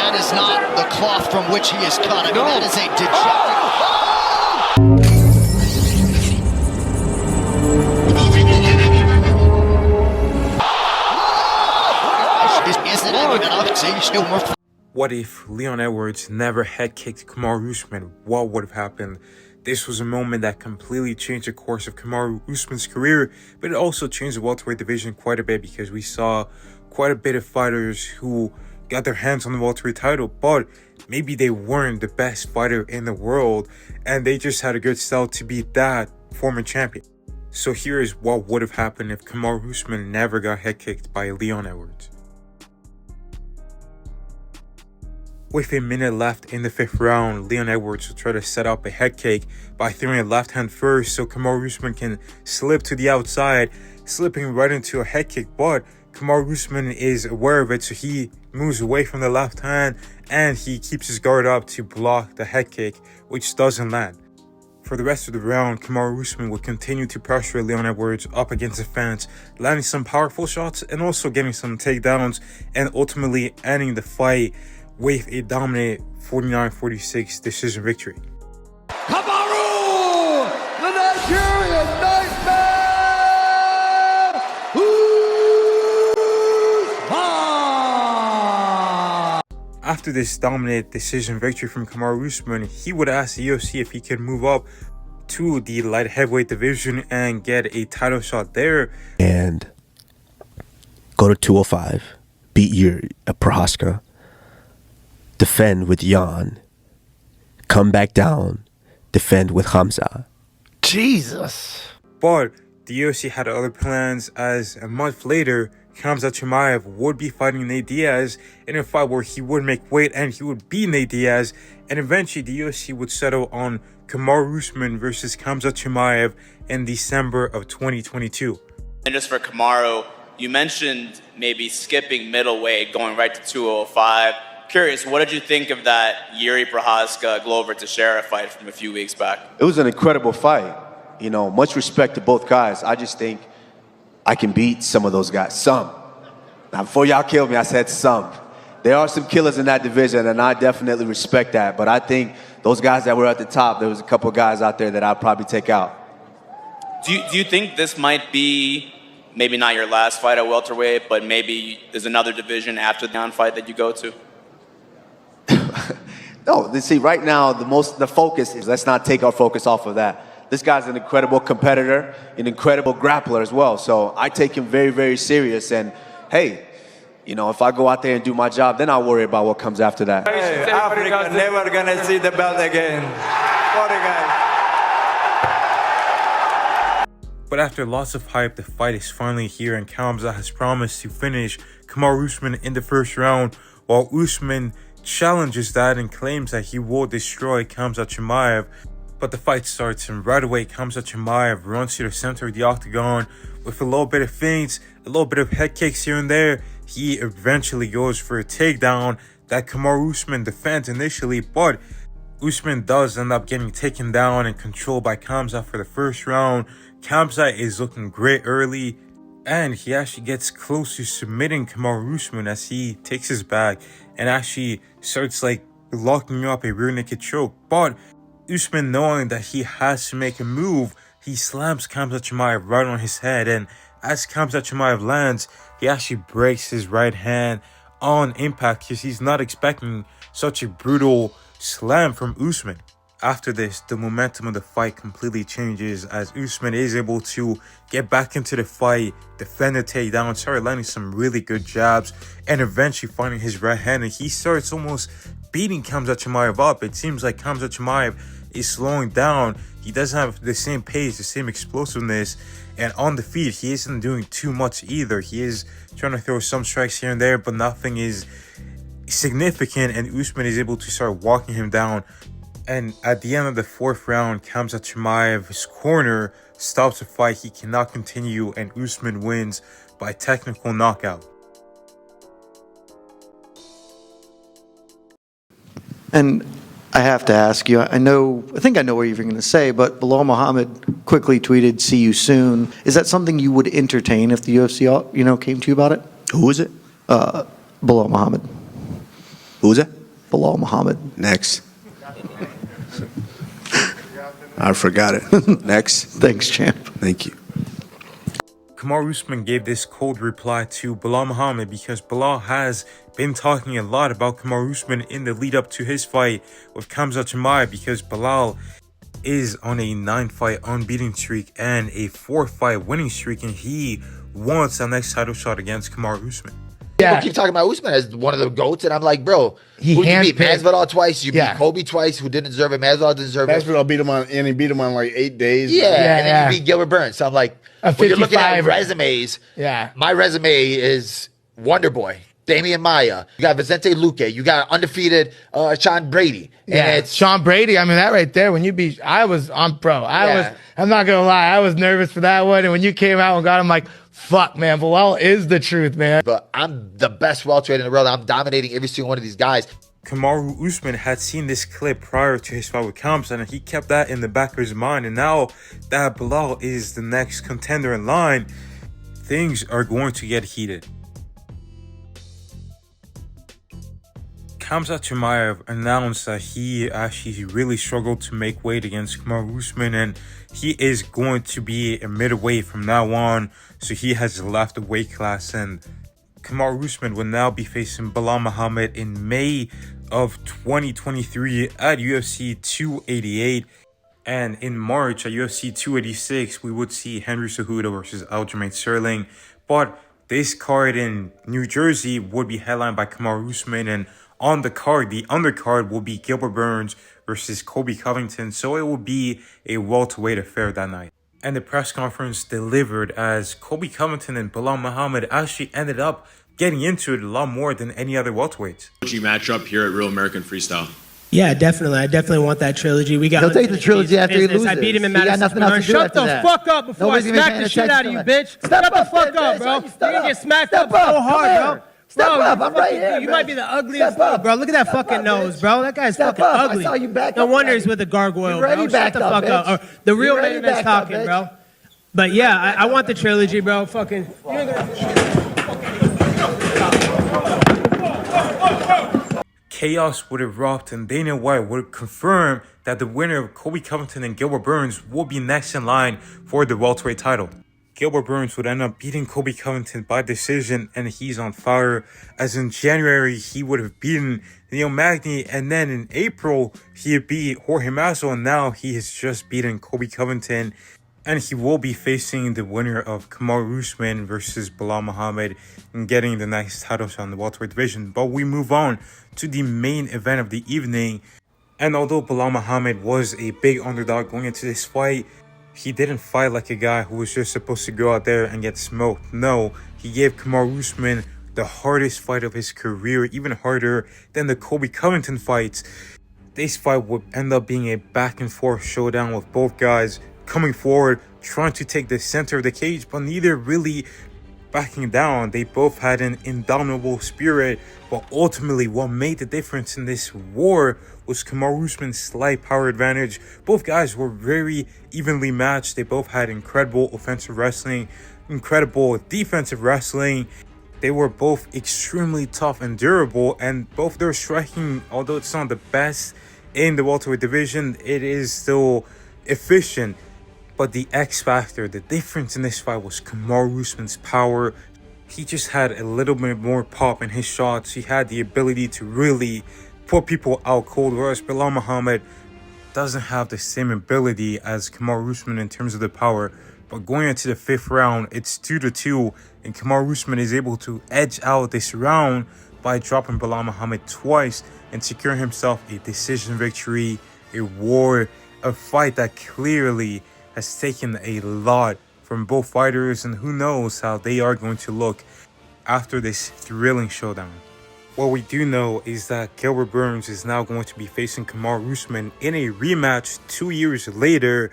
that is not the cloth from which he is cut. I mean, that is a dejected... What if Leon Edwards never head kicked Kamaru Usman? What would have happened? This was a moment that completely changed the course of Kamaru Usman's career, but it also changed the welterweight division quite a bit because we saw quite a bit of fighters who got their hands on the welterweight title, but maybe they weren't the best fighter in the world and they just had a good style to beat that former champion. So here is what would have happened if Kamaru Usman never got head kicked by Leon Edwards. With a minute left in the 5th round, Leon Edwards will try to set up a head kick by throwing a left hand first so Kamaru Usman can slip to the outside, slipping right into a head kick, but Kamaru Usman is aware of it, so he moves away from the left hand and he keeps his guard up to block the head kick, which doesn't land. For the rest of the round, Kamaru Usman will continue to pressure Leon Edwards up against the fence, landing some powerful shots and also getting some takedowns and ultimately ending the fight with a dominant 49-46 decision victory. Kamaru, the Nigerian Nightmare! Usman! After this dominant decision victory from Kamaru Usman, he would ask the UFC if he could move up to the light heavyweight division and get a title shot there. And go to 205, beat Prohaska, defend with Jan, come back down, defend with Hamza. Jesus. But the UFC had other plans, as a month later, Hamza Chimaev would be fighting Nate Diaz in a fight where he would make weight and he would beat Nate Diaz, and eventually the UFC would settle on Kamaru Usman versus Hamza Chimaev in December of 2022. And just for Kamaru, you mentioned maybe skipping middleweight, going right to 205. Curious, what did you think of that Yuri Prohaska Glover Teixeira fight from a few weeks back? It was an incredible fight. You know, much respect to both guys. I just think I can beat some of those guys. Some. Now, before y'all killed me, I said some. There are some killers in that division, and I definitely respect that. But I think those guys that were at the top, there was a couple of guys out there that I'd probably take out. Do you think this might be maybe not your last fight at welterweight, but maybe there's another division after the fight that you go to? No, see, right now, the focus is, let's not take our focus off of that. This guy's an incredible competitor, an incredible grappler as well. So I take him very, very serious. And hey, you know, if I go out there and do my job, then I'll worry about what comes after that. Hey, Africa never gonna see the belt again. Sorry, guys. But after lots of hype, the fight is finally here, and Hamza has promised to finish Kamaru Usman in the 1st round, while Usman challenges that and claims that he will destroy Hamza Chimaev. But the fight starts, and right away Hamza Chimaev runs to the center of the octagon with a little bit of feints, a little bit of head kicks here and there. He eventually goes for a takedown that Kamaru Usman defends initially, but Usman does end up getting taken down and controlled by Hamza for the 1st round. Hamza is looking great early, and he actually gets close to submitting Kamaru Usman as he takes his back and actually starts like locking up a rear naked choke. But Usman, knowing that he has to make a move, he slams Hamza Chimaev right on his head, and as Hamza Chimaev lands, he actually breaks his right hand on impact because he's not expecting such a brutal slam from Usman. After this, the momentum of the fight completely changes as Usman is able to get back into the fight, defend the takedown, start landing some really good jabs, and eventually finding his right hand, and he starts almost beating Hamza Chimaev up. It seems like Hamza Chimaev is slowing down. He doesn't have the same pace, the same explosiveness, and on the feet, he isn't doing too much either. He is trying to throw some strikes here and there, but nothing is significant, and Usman is able to start walking him down. And at the end of the 4th round, Hamza Chimaev's corner stops the fight. He cannot continue, and Usman wins by technical knockout. And I have to ask you, I think I know what you're going to say, but Belal Muhammad quickly tweeted, "See you soon." Is that something you would entertain if the UFC, came to you about it? Who is it? Belal Muhammad. Who is it? Belal Muhammad. Next. I forgot it. Next. Thanks, champ. Thank you. Kamaru Usman gave this cold reply to Belal Muhammad because Belal has been talking a lot about Kamaru Usman in the lead up to his fight with Chimaev, because Belal is on a 9-fight unbeaten streak and a 4-fight winning streak, and he wants the next title shot against Kamaru Usman. People keep talking about Usman as one of the GOATs, and I'm like, bro, who you beat? Masvidal twice, you beat Kobe twice, who didn't deserve it. Masvidal didn't deserve it. Masvidal beat him on, and he beat him on like 8 days. Yeah, and then you beat Gilbert Burns. So I'm like, when you're looking at resumes, my resume is Wonder Boy, Damian Maia. You got Vicente Luque. You got undefeated Sean Brady. And it's Sean Brady. I mean, that right there, when you beat, I'm not going to lie, I was nervous for that one. And when you came out and got him, like, fuck, man, Belal is the truth, man. But I'm the best welterweight in the world. I'm dominating every single one of these guys. Kamaru Usman had seen this clip prior to his fight with Kamzat, and he kept that in the back of his mind. And now that Belal is the next contender in line, things are going to get heated. Khamzat Chimaev announced that he actually really struggled to make weight against Kamaru Usman, and he is going to be a middleweight from now on, so he has left the weight class, and Kamaru Usman will now be facing Belal Muhammad in May of 2023 at UFC 288, and in March at UFC 286 we would see Henry Cejudo versus Aljamain Sterling. But this card in New Jersey would be headlined by Kamaru Usman, and on the card, the undercard, will be Gilbert Burns versus Colby Covington, so it will be a welterweight affair that night. And the press conference delivered as Colby Covington and Belal Muhammad actually ended up getting into it a lot more than any other welterweights. You match up here at Real American Freestyle. Yeah, definitely. I definitely want that trilogy. We got. He'll take the trilogy after he loses. I beat him in Madison Square Garden. Shut the fuck up before I smack the shit out of you, bitch. Shut the fuck up, bro. You're gonna get smacked up so hard, bro. Step up, I'm right here. You might be the ugliest, bro. Look at that fucking nose, bro. That guy's fucking ugly. I saw you back no up, wonder man. he's with the gargoyle, You bro. Shut the fuck up. Or the real man that's talking, bro. But yeah, I want the trilogy, bro. Fucking. You ain't gonna... Chaos would erupt, and Dana White would confirm that the winner of Colby Covington and Gilbert Burns will be next in line for the welterweight title. Gilbert Burns would end up beating Colby Covington by decision, and he's on fire, as in January he would have beaten Neil Magny, and then in April he had beat Jorge Masvidal, and now he has just beaten Colby Covington, and he will be facing the winner of Kamaru Usman versus Belal Muhammad and getting the next title shot in the welterweight division. But we move on to the main event of the evening, and although Belal Muhammad was a big underdog going into this fight, he didn't fight like a guy who was just supposed to go out there and get smoked. No, he gave Kamaru Usman the hardest fight of his career, even harder than the Colby Covington fights. This fight would end up being a back and forth showdown with both guys coming forward, trying to take the center of the cage, but neither really backing down. They both had an indomitable spirit, but ultimately what made the difference in this war was Kamaru Usman's slight power advantage. Both guys were very evenly matched. They both had incredible offensive wrestling, incredible defensive wrestling. They were both extremely tough and durable, and both their striking, although it's not the best in the welterweight division, it is still efficient. But the X factor, the difference in this fight was Kamaru Usman's power. He just had a little bit more pop in his shots. He had the ability to really put people out cold, whereas Belal Muhammad doesn't have the same ability as Kamaru Usman in terms of the power. But going into the 5th round, it's 2-2, and Kamaru Usman is able to edge out this round by dropping Belal Muhammad twice and securing himself a decision victory, a war, a fight that clearly has taken a lot from both fighters, and who knows how they are going to look after this thrilling showdown. What we do know is that Gilbert Burns is now going to be facing Kamaru Usman in a rematch 2 years later,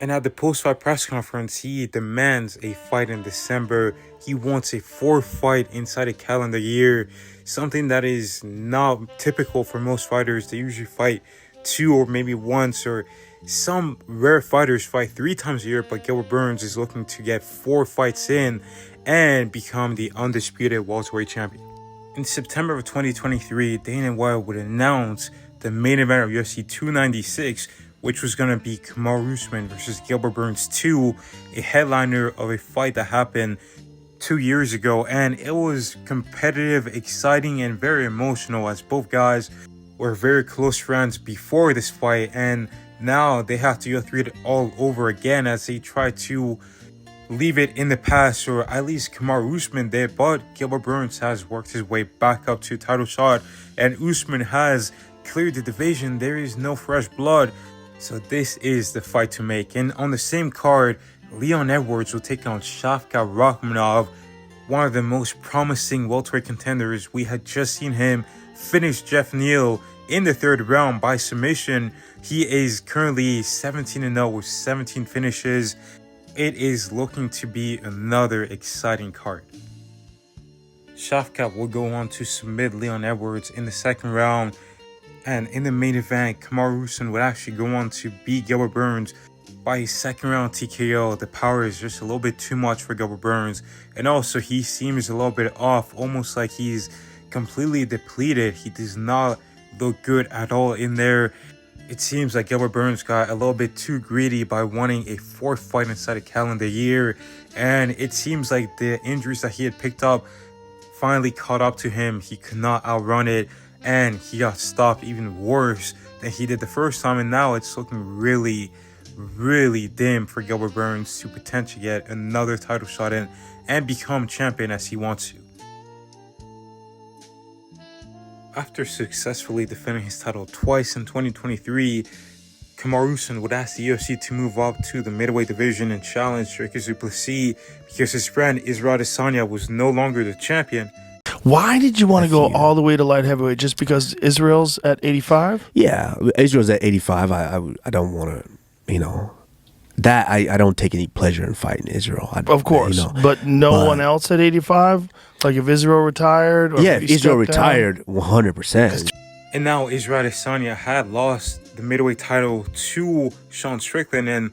and at the post-fight press conference, he demands a fight in December. He wants a 4th fight inside a calendar year, something that is not typical for most fighters. They usually fight 2 or maybe once, or some rare fighters fight 3 times a year, but Gilbert Burns is looking to get 4 fights in and become the undisputed welterweight champion. In September of 2023, Dana White would announce the main event of UFC 296, which was going to be Kamaru Usman versus Gilbert Burns 2, a headliner of a fight that happened 2 years ago. And it was competitive, exciting, and very emotional, as both guys were very close friends before this fight. And now they have to go through it all over again as they try to leave it in the past, or at least Kamaru Usman did. But Gilbert Burns has worked his way back up to title shot, and Usman has cleared the division. There is no fresh blood, so this is the fight to make. And on the same card, Leon Edwards will take on Shavkat Rakhmonov, one of the most promising welterweight contenders. We had just seen him finish Jeff Neal in the third round by submission. He is currently 17-0 with 17 finishes. It is looking to be another exciting card. Shavkat will go on to submit Leon Edwards in the second round. And in the main event, Kamaru Usman would actually go on to beat Gilbert Burns by a second round TKO. The power is just a little bit too much for Gilbert Burns. And also, he seems a little bit off, almost like he's completely depleted. He does not look good at all in there. It seems like Gilbert Burns got a little bit too greedy by wanting a fourth fight inside a calendar year. And it seems like the injuries that he had picked up finally caught up to him. He could not outrun it, and he got stopped even worse than he did the first time. And now it's looking really, really dim for Gilbert Burns to potentially get another title shot in and become champion as he wants to. After successfully defending his title twice in 2023, Kamaru Usman would ask the UFC to move up to the middleweight division and challenge Dricus du Plessis because his friend Israel Adesanya was no longer the champion. Why did you want to go all the way to light heavyweight? Just because Israel's at 85? Yeah, Israel's at 85. I don't want to, that I don't take any pleasure in fighting Israel. Of course, but no one else at 85? Like if Israel retired? Or yeah, if Israel retired, 100%. And now Israel Adesanya had lost the middleweight title to Sean Strickland, and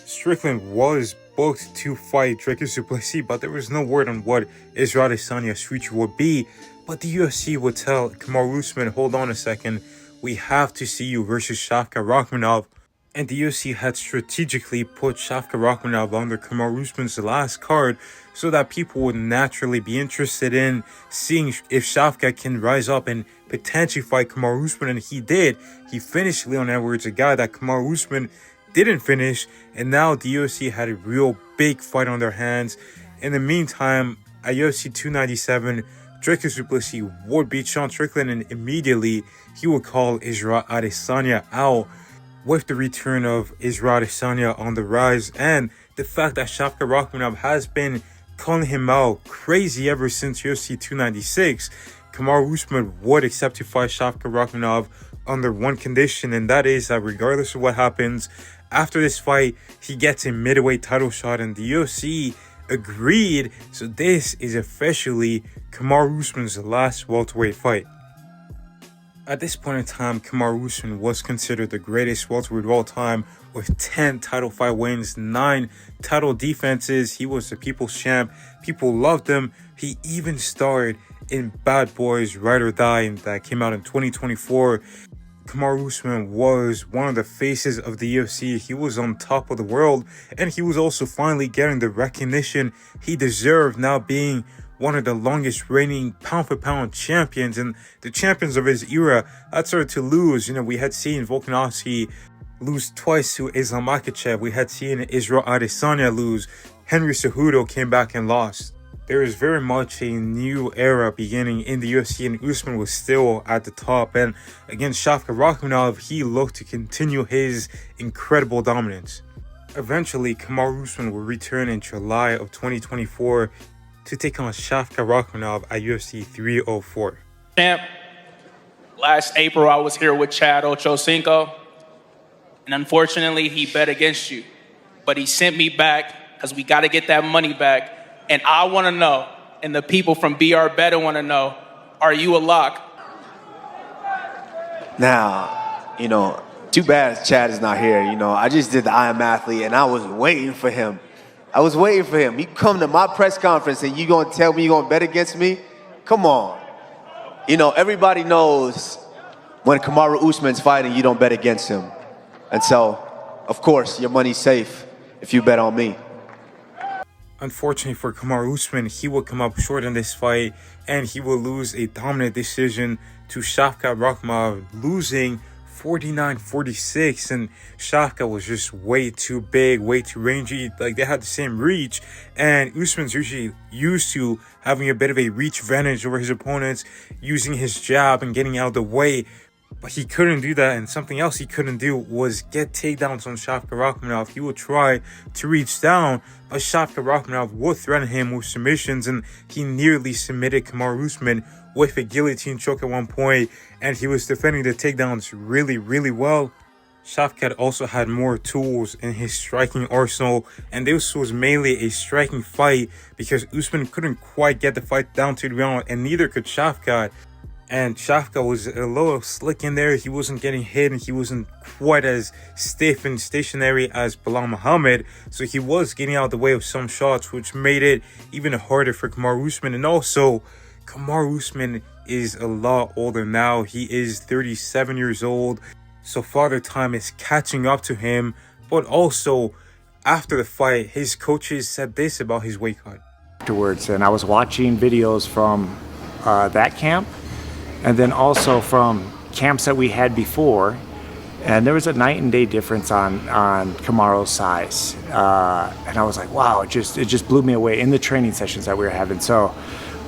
Strickland was booked to fight Dricus du Plessis, but there was no word on what Israel Adesanya's future would be. But the UFC would tell Kamaru Usman, hold on a second, we have to see you versus Shavkat Rakhmonov. And the UFC had strategically put Shavkat Rakhmonov under Kamaru Usman's last card so that people would naturally be interested in seeing if Shavkat can rise up and potentially fight Kamaru Usman. And he did. He finished Leon Edwards, a guy that Kamaru Usman didn't finish. And now the UFC had a real big fight on their hands. In the meantime, at UFC 297, Dricus du Plessis would beat Sean Strickland, and immediately he would call Israel Adesanya out. With the return of Israel Adesanya on the rise and the fact that Shavkat Rakhmonov has been calling him out crazy ever since UFC 296, Kamaru Usman would accept to fight Shavkat Rakhmonov under one condition, and that is that regardless of what happens after this fight, he gets a middleweight title shot, and the UFC agreed. So this is officially Kamaru Usman's last welterweight fight. At this point in time, Kamaru Usman was considered the greatest welterweight of all time with 10 title fight wins, 9 title defenses. He was the people's champ. People loved him. He even starred in Bad Boys Ride or Die that came out in 2024. Kamaru Usman was one of the faces of the UFC. He was on top of the world, and he was also finally getting the recognition he deserved, now being one of the longest reigning pound-for-pound champions and the champions of his era that started to lose. We had seen Volkanovski lose twice to Islam Makhachev. We had seen Israel Adesanya lose. Henry Cejudo came back and lost. There is very much a new era beginning in the UFC, and Usman was still at the top. And against Shavkat Rakhmonov, he looked to continue his incredible dominance. Eventually, Kamaru Usman will return in July of 2024 to take on Shavkat Rakhmonov at UFC 304. Champ, last April I was here with Chad Ochocinco, and unfortunately he bet against you. But he sent me back because we got to get that money back. And I want to know, and the people from BR Better want to know, are you a lock? Now, too bad Chad is not here. I just did the I Am Athlete, and I was waiting for him. He come to my press conference, and you gonna tell me you gonna bet against me? Come on. you know, everybody knows when Kamaru Usman's fighting, you don't bet against him. And so, of course, your money's safe if you bet on me. Unfortunately for Kamaru Usman, he will come up short in this fight, and he will lose a dominant decision to Shavkat Rakhmonov, losing 49-46. And Shavkat was just way too big, way too rangy. Like, they had the same reach, and Usman's usually used to having a bit of a reach advantage over his opponents, using his jab and getting out of the way. But he couldn't do that, and something else he couldn't do was get takedowns on Shavkat Rakhmonov. He would try to reach down, but Shavkat Rakhmonov would threaten him with submissions, and he nearly submitted Kamaru Usman with a guillotine choke at one point, and he was defending the takedowns really, really well. Shavkat also had more tools in his striking arsenal, and this was mainly a striking fight because Usman couldn't quite get the fight down to the ground, and neither could Shavkat. And Shavkat was a little slick in there. He wasn't getting hit, and he wasn't quite as stiff and stationary as Belal Muhammad. So he was getting out of the way of some shots, which made it even harder for Kamaru Usman. And also, Kamaru Usman is a lot older now. He is 37 years old. So Father Time is catching up to him. But also, after the fight, his coaches said this about his weight cut. Afterwards, and I was watching videos from that camp, and then also from camps that we had before, and there was a night and day difference on Kamaru's size, and I was like, wow, it just blew me away in the training sessions that we were having. So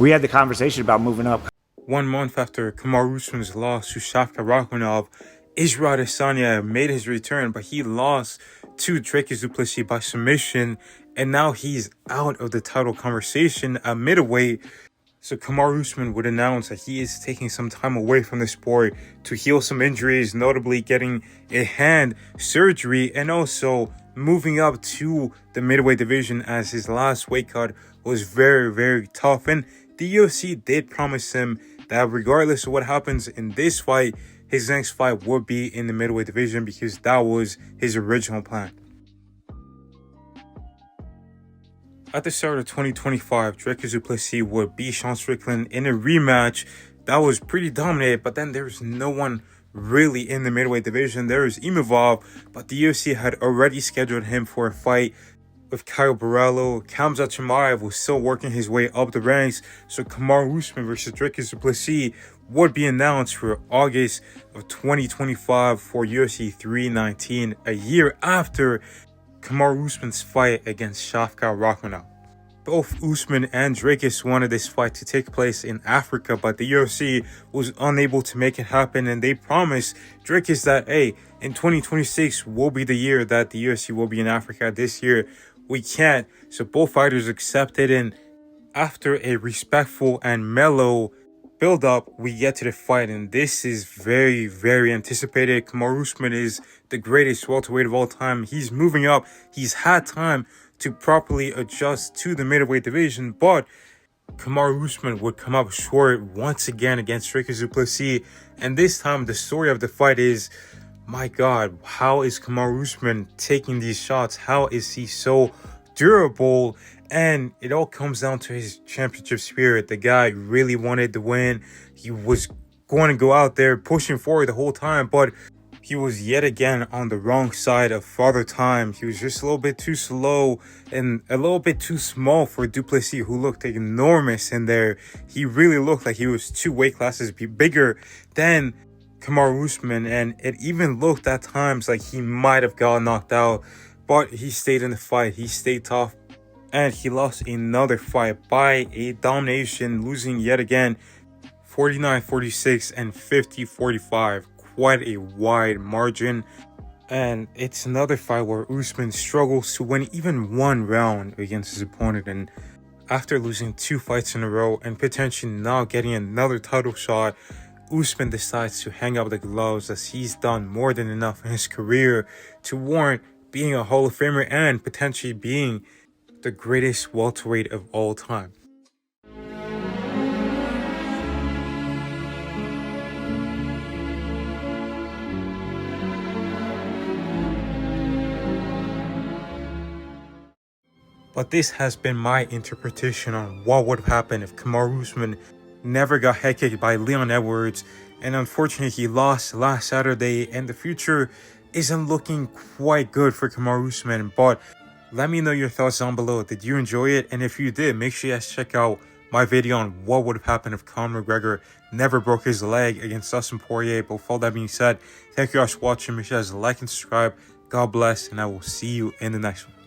we had the conversation about moving up. 1 month after Kamaru Usman's loss to Shavkat Rakhmonov, Israel Adesanya made his return, but he lost to Drake du Plessis by submission, and now he's out of the title conversation at middleweight. So Kamaru Usman would announce that he is taking some time away from the sport to heal some injuries, notably getting a hand surgery, and also moving up to the middleweight division, as his last weight cut was very, very tough. And the UFC did promise him that regardless of what happens in this fight, his next fight would be in the middleweight division, because that was his original plan. At the start of 2025, Drake du Plessis would beat Sean Strickland in a rematch that was pretty dominant, but then there's no one really in the middleweight division. There is Imavov, but the UFC had already scheduled him for a fight with Kyle Borrello. Khamzat Chimaev was still working his way up the ranks, so Kamaru Usman versus Drake du Plessis would be announced for August of 2025 for UFC 319, a year after Kamaru Usman's fight against Shavkat Rakhmonov. Both Usman and Dracus wanted this fight to take place in Africa, but the UFC was unable to make it happen, and they promised Dracus that, hey, in 2026 will be the year that the UFC will be in Africa. This year we can't. So both fighters accepted, and after a respectful and mellow build up, we get to the fight, and this is very, very anticipated. Kamaru Usman is the greatest welterweight of all time. He's moving up. He's had time to properly adjust to the middleweight division, but Kamaru Usman would come up short once again against Drake du Plessis. And this time, the story of the fight is, my God, how is Kamaru Usman taking these shots? How is he so durable? And it all comes down to his championship spirit. The guy really wanted to win. He was going to go out there pushing forward the whole time, but he was yet again on the wrong side of Father Time. He was just a little bit too slow and a little bit too small for du Plessis, who looked enormous in there. He really looked like he was 2 weight classes bigger than Kamaru Usman, and it even looked at times like he might have got knocked out, but he stayed in the fight. He stayed tough. And he lost another fight by a domination, losing yet again 49-46 and 50-45. Quite a wide margin. And it's another fight where Usman struggles to win even one round against his opponent. And after losing 2 fights in a row and potentially not getting another title shot, Usman decides to hang up the gloves, as he's done more than enough in his career to warrant being a Hall of Famer and potentially being the greatest welterweight of all time. But this has been my interpretation on what would have happened if Kamaru Usman never got head kicked by Leon Edwards, and unfortunately he lost last Saturday, and the future isn't looking quite good for Kamaru Usman. But let me know your thoughts down below. Did you enjoy it? And if you did, make sure you guys check out my video on what would have happened if Conor McGregor never broke his leg against Dustin Poirier. But with all that being said, thank you guys for watching. Make sure you guys like and subscribe. God bless, and I will see you in the next one.